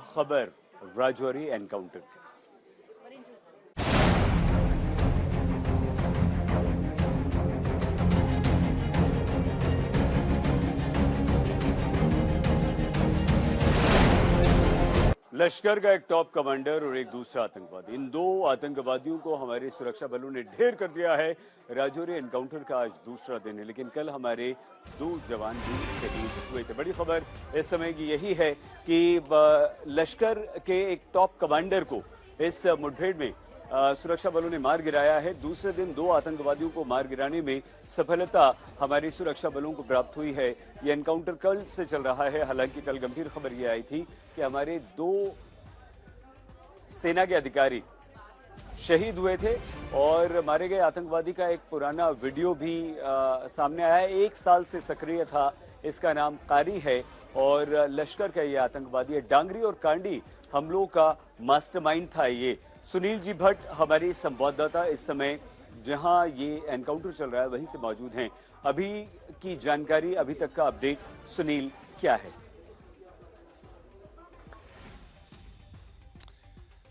खबर राजौरी एनकाउंटर की। लश्कर का एक टॉप कमांडर और एक दूसरा आतंकवादी, इन दो आतंकवादियों को हमारे सुरक्षा बलों ने ढेर कर दिया है। राजौरी एनकाउंटर का आज दूसरा दिन है, लेकिन कल हमारे 2 जवान भी शहीद हुए थे। बड़ी खबर इस समय की यही है कि लश्कर के एक टॉप कमांडर को इस मुठभेड़ में सुरक्षा बलों ने मार गिराया है। दूसरे दिन 2 आतंकवादियों को मार गिराने में सफलता हमारी सुरक्षा बलों को प्राप्त हुई है। यह एनकाउंटर कल से चल रहा है। हालांकि कल गंभीर खबर यह आई थी कि हमारे 2 सेना के अधिकारी शहीद हुए थे और मारे गए आतंकवादी का एक पुराना वीडियो भी सामने आया है। 1 साल से सक्रिय था, इसका नाम कारी है और लश्कर का यह आतंकवादी है। डांगरी और कांडी हमलों का मास्टरमाइंड था ये। सुनील जी भट्ट हमारी संवाददाता इस समय जहां ये एनकाउंटर चल रहा है वहीं से मौजूद हैं। अभी की जानकारी, अभी तक का अपडेट सुनील क्या है?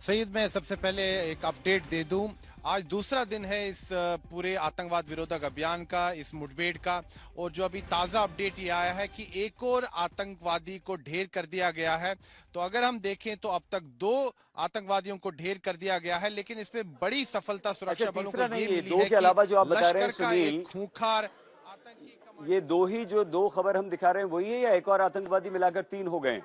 सईद, मैं सबसे पहले एक अपडेट दे दूं। आज दूसरा दिन है इस पूरे आतंकवाद विरोधक अभियान का, इस मुठभेड़ का, और जो अभी ताजा अपडेट ये आया है कि एक और आतंकवादी को ढेर कर दिया गया है। तो अगर हम देखें तो अब तक 2 आतंकवादियों को ढेर कर दिया गया है, लेकिन इसमें बड़ी सफलता सुरक्षा बलों को ये मिली है के अलावा जो आप बता रहे हैं सुनील, खूंखार आतंकी ये 2 खबर हम दिखा रहे हैं वही है या एक और आतंकवादी मिलाकर 3 हो गए?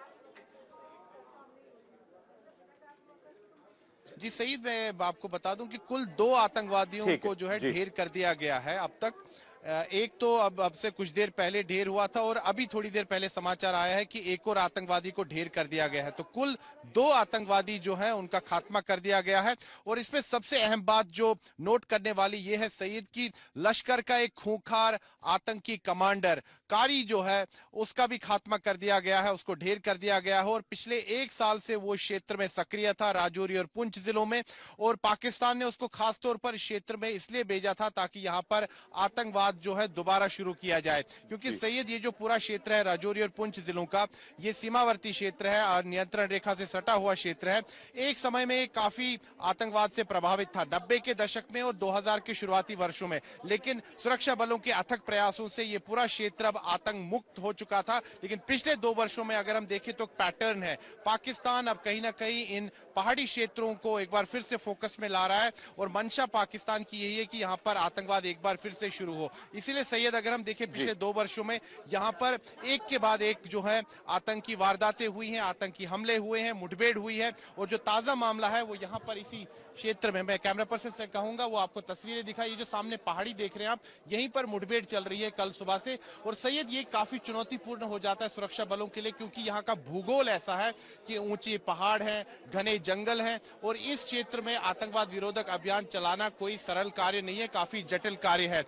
जी सईद, मैं आपको बता दूं कि कुल 2 आतंकवादियों को जो है ढेर कर दिया गया है अब तक। एक तो अब से कुछ देर पहले ढेर हुआ था और अभी थोड़ी देर पहले समाचार आया है कि एक और आतंकवादी को ढेर कर दिया गया है। तो कुल 2 आतंकवादी जो है उनका खात्मा कर दिया गया है। और इसमें सबसे अहम बात जो नोट करने वाली ये है सईद की लश्कर का एक खूंखार आतंकी कमांडर कारी जो है उसका भी खात्मा कर दिया गया है, उसको ढेर कर दिया गया है। और पिछले 1 साल से वो क्षेत्र में सक्रिय था, राजौरी और पुंछ जिलों में, और पाकिस्तान ने उसको खासतौर पर क्षेत्र में इसलिए भेजा था ताकि यहाँ पर आतंकवाद जो है दोबारा शुरू किया जाए। क्योंकि सैयद ये जो पूरा क्षेत्र है राजौरी और पुंछ जिलों का, ये सीमावर्ती क्षेत्र है और नियंत्रण रेखा से सटा हुआ क्षेत्र है। एक समय में काफी आतंकवाद से प्रभावित था 90 के दशक में और 2000 के शुरुआती वर्षों में, लेकिन सुरक्षा बलों के अथक प्रयासों से ये पूरा क्षेत्र अब आतंक मुक्त हो चुका था। लेकिन पिछले 2 वर्षों में अगर हम देखें तो पैटर्न है, पाकिस्तान अब कहीं ना कहीं इन पहाड़ी क्षेत्रों को एक बार फिर से फोकस में ला रहा है और मंशा पाकिस्तान की यही है कि यहाँ पर आतंकवाद एक बार फिर से शुरू हो। इसीलिए सैयद अगर हम देखें पिछले 2 वर्षों में यहाँ पर एक के बाद एक जो है आतंकी वारदातें हुई हैं, आतंकी हमले हुए हैं, मुठभेड़ हुई है। और जो ताजा मामला है वो यहाँ पर इसी क्षेत्र में, मैं कैमरा पर्सन से कहूंगा वो आपको तस्वीरें दिखाई, ये जो सामने पहाड़ी देख रहे हैं आप, यहीं पर मुठभेड़ चल रही है कल सुबह से। और सैयद ये काफी चुनौतीपूर्ण हो जाता है सुरक्षा बलों के लिए, क्योंकि यहाँ का भूगोल ऐसा है कि ऊंचे पहाड़ हैं, घने जंगल हैं और इस क्षेत्र में आतंकवाद विरोधक अभियान चलाना कोई सरल कार्य नहीं है, काफी जटिल कार्य है।